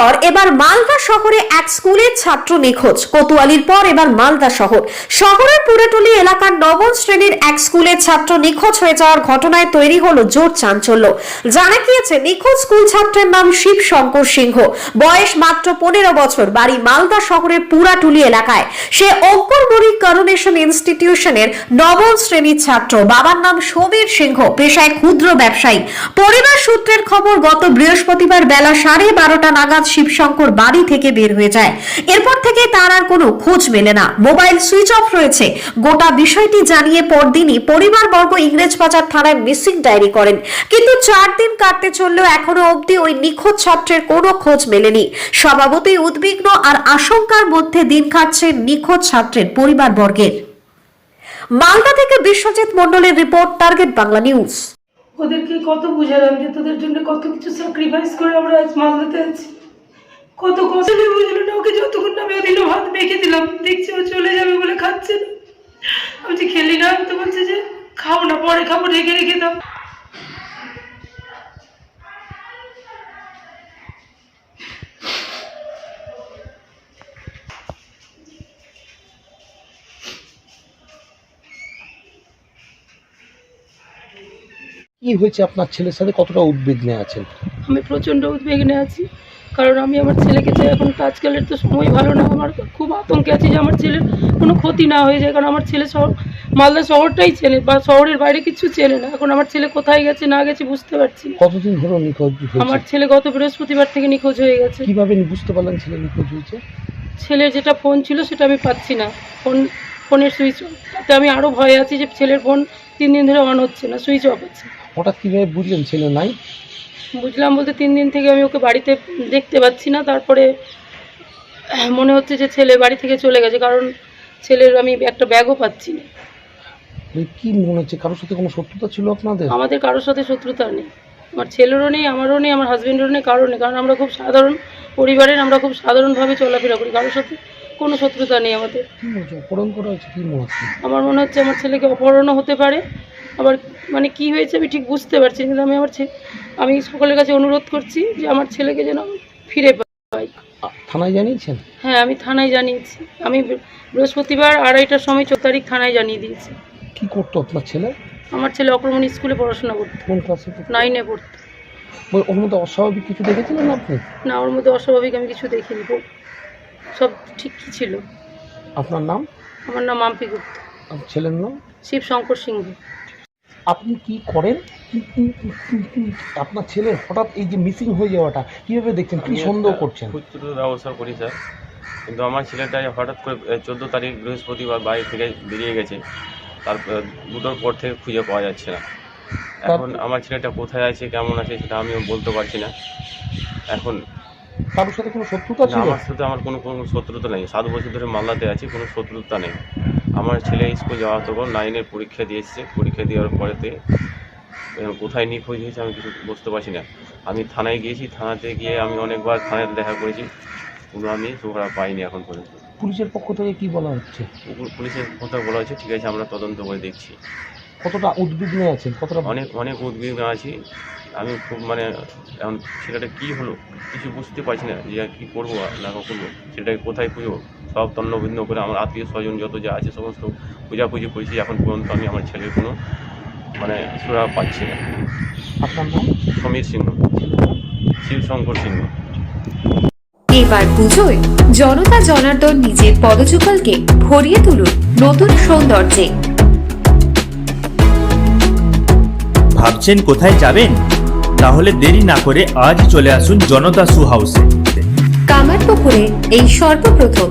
পর এবার মালদা শহরে এক স্কুলের ছাত্র নিখোঁজ। কোতোয়ালির পর এবার মালদা শহরের পুরাটুলি এলাকার নবম শ্রেণীর এক স্কুলের ছাত্র নিখোঁজ হয়ে যাওয়ার ঘটনায় তৈরি হলো জোর চাঞ্চল্য। জানা গিয়েছে নিখোঁজ স্কুল ছাত্রের নাম শিব শঙ্কর সিংহ, বয়স মাত্র 15 বছর, বাড়ি মালদা শহরের পুরাটুলি এলাকায়। সে অঙ্কুরমণি করোনেশন ইনস্টিটিউশনের নবম শ্রেণীর ছাত্র। বাবার নাম সমীর সিংহ, পেশায় ক্ষুদ্র ব্যবসায়ী। পরিবার সূত্রের খবর, গত বৃহস্পতিবার বেলা 12:30 নাগাদ শিবশঙ্কর বাড়ি থেকে বের হয়ে যায়। এরপর থেকে তার আর কোনো খোঁজ মেলে না, মোবাইল সুইচ অফ রয়েছে। গোটা বিষয়টি জানিয়ে পরদিনই পরিবারবর্গ ইংরেজবাজার থানায় মিসিং ডায়েরি করেন। কিন্তু 4 দিন কাটতে চললেও এখনো অবধি ওই নিখোঁজ ছাত্রের কোনো খোঁজ মেলেনি। স্বভাবতই উদ্বিগ্ন আর আশঙ্কার মধ্যে দিন কাটছে নিখোঁজ ছাত্রের পরিবারবর্গের। মালদা থেকে বিশ্বজিৎ মণ্ডলের রিপোর্ট, টার্গেট বাংলা নিউজ। ওদেরকে কত বুঝালাম যে তোদের জন্য কত কিছু স্যাক্রিফাইস করে আমরা আজ মালদাতে আছি, কত কষ্ট বুঝলো না। ওকে যতক্ষণ আমি ওদিনে ভাত মেখে দিলাম, দেখছি ও চলে যাবে বলে খাচ্ছে না। আমি যে খেলি না, তো বলছে যে খাও না, পরে খাবো, ঢেকে রেখে দাও। কি হয়েছে আপনার ছেলের সাথে, কতটা উদ্বিগ্নে আছেন? আমি প্রচণ্ড উদ্বিগ্নে আছি, কারণ আমি আমার ছেলেকে চাই। এখন তো আজকালের তো সময় ভালো না, আমার খুব আতঙ্কে আছি যে আমার ছেলের কোনো ক্ষতি না হয়ে যায়। কারণ আমার ছেলে মালদা শহরটাই চেনে, বা শহরের বাইরে কিছু চেনে না। এখন আমার ছেলে কোথায় গেছে না গেছে বুঝতে পারছি না। কতদিন ধরে নিখোঁজ হয়েছে? আমার ছেলে গত বৃহস্পতিবার থেকে নিখোঁজ হয়ে গেছে। কিভাবে বুঝতে পারলেন ছেলে নিখোঁজ হয়েছে? ছেলের যেটা ফোন ছিল সেটা আমি পাচ্ছি না, ফোনের সুইচ অফ। তাতে আমি আরও ভয়ে আছি যে ছেলের ফোন 3 দিন ধরে অন হচ্ছে না, সুইচ অফ আছে। হঠাৎ কিভাবে বুঝলেন ছেলে নাই? বুঝলাম বলতে 3 দিন থেকে আমি ওকে বাড়িতে দেখতে পাচ্ছি না। তারপরে মনে হচ্ছে যে ছেলে বাড়ি থেকে চলে গেছে, কারণ ছেলের আমি একটা ব্যাগও পাচ্ছি না। কি মনে হচ্ছে, কারোর সাথে কোনো শত্রুতা ছিল আপনাদের? আমাদের কারোর সাথে শত্রুতা নেই, আমার ছেলেরও নেই, আমারও নেই, আমার হাজব্যান্ডেরও নেই, কারোর নেই। কারণ আমরা খুব সাধারণ পরিবারের, আমরা খুব সাধারণভাবে চলাফেরা করি, কারোর সাথে কোনো শত্রুতা নেই আমাদের। কি হচ্ছে, অপহরণ করা হয়েছে? কি মনে হচ্ছে? আমার মনে হচ্ছে আমার ছেলেকে অপহরণও হতে পারে, আবার মানে কি হয়েছে আমি ঠিক বুঝতে পারছি না। কিন্তু আমি সকলের কাছে অনুরোধ করছি যে আমার ছেলেকে যেন ফিরে পাই। থানায় জানিয়েছেন? হ্যাঁ, আমি থানায় জানিয়েছি। আমি বৃহস্পতিবার 2:30টার সময় 4 তারিখ থানায় জানিয়ে দিয়েছি। কি করতো আপনার ছেলে? আমার ছেলে অক্রমণ স্কুলে পড়াশোনা করতো। কোন ক্লাসে? 9-এ পড়তো। ওর মধ্যে অস্বাভাবিক কিছু দেখেছিলেন আপনি? না, ওর মধ্যে অস্বাভাবিক আমি কিছু দেখিনি, সব ঠিকই ছিল। আপনার নাম? আমার নাম মাম্পি গুপ্ত। আপনার ছেলের নাম? শিব শঙ্কর সিংহ। আপনি কি করেন? আপনার ছেলে হঠাৎ এই যে মিসিং হয়ে যাওয়াটা কিভাবে দেখছেন, কি সন্দেহ করছেন? খুচরো ব্যবস্থা করি স্যার, কিন্তু আমার ছেলেটা হঠাৎ করে 14 তারিখ বৃহস্পতিবার বাড়ি থেকে বেরিয়ে গেছে। তারপর 2টোর পর থেকে খুঁজে পাওয়া যাচ্ছে না। এখন আমার ছেলেটা কোথায় আছে, কেমন আছে, সেটা আমিও বলতে পারছি না। এখন কারোর সাথে কোনো শত্রুতা ছিল? আমার সাথে আমার কোনো শত্রুতা নেই। 7 বছর ধরে মালদাতে আছি, কোনো শত্রুতা নেই। আমার ছেলে স্কুল যাওয়া তখন 9-এর পরীক্ষা দিয়ে এসেছে। পরীক্ষা দেওয়ার পরেতে কোথায় নিখোঁজ হয়েছে আমি কিছু বুঝতে পারছি না। আমি থানায় গিয়েছি, থানাতে গিয়ে আমি অনেকবার থানাতে দেখা করেছি, কিন্তু আমি সুখরা পাইনি এখন পর্যন্ত। পুলিশের পক্ষ থেকে কি বলা হচ্ছে? পুলিশের কথা বলা হচ্ছে ঠিক আছে, আমরা তদন্ত করে দেখছি। কতটা উদ্বিগ্ন আছেন? কতটা? অনেক উদ্বিগ্ন আছি আমি, খুব মানে এখন ছেলেটা কী হলো কিছু বুঝতে পারছি না, যে কী করবো না করবো, সেটাকে কোথায় খুঁজবো। সব তন্নভিন্ন করে আমার আত্মীয় স্বজন যত যা আছে সমস্ত পূজাপুজি করেছি। এখন পর্যন্ত আমি আমার ছেলের কোনো মানে সুরা পাচ্ছি না। আপনার নাম? সমীর সিংহ, শিবশঙ্কর সিংহ। এবার পুজোয় জনতা জনার্দন নিজের পদযুগলকে ভরিয়ে তুলুন নতুন সৌন্দর্যে। ভাবছেন কোথায় যাবেন? তাহলে দেরি না করে আজই চলে আসুন জনতা শু হাউসে। কামারপুকুরে এই সর্বপ্রথম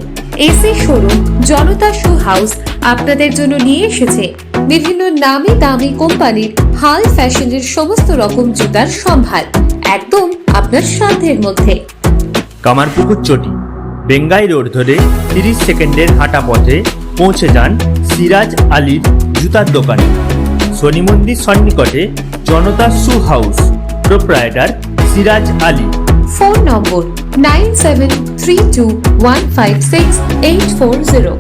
এসি শোরুম জনতা শু হাউস আপনাদের জন্য নিয়ে এসেছে বিভিন্ন নামি দামি কোম্পানির হাল ফ্যাশনের সমস্ত রকম জুতার সম্ভার, একদম আপনার সাধ্যের মধ্যে। কামারপুকুর চটি, বেঙ্গাই রোড ধরে 30 সেকেন্ডের হাঁটা পথে পৌঁছে যান সিরাজ আলীর জুতার দোকানে। শনি মন্দির সন্নিকটে Janata shoe house, proprietor Siraj Ali. Phone number 9732156840।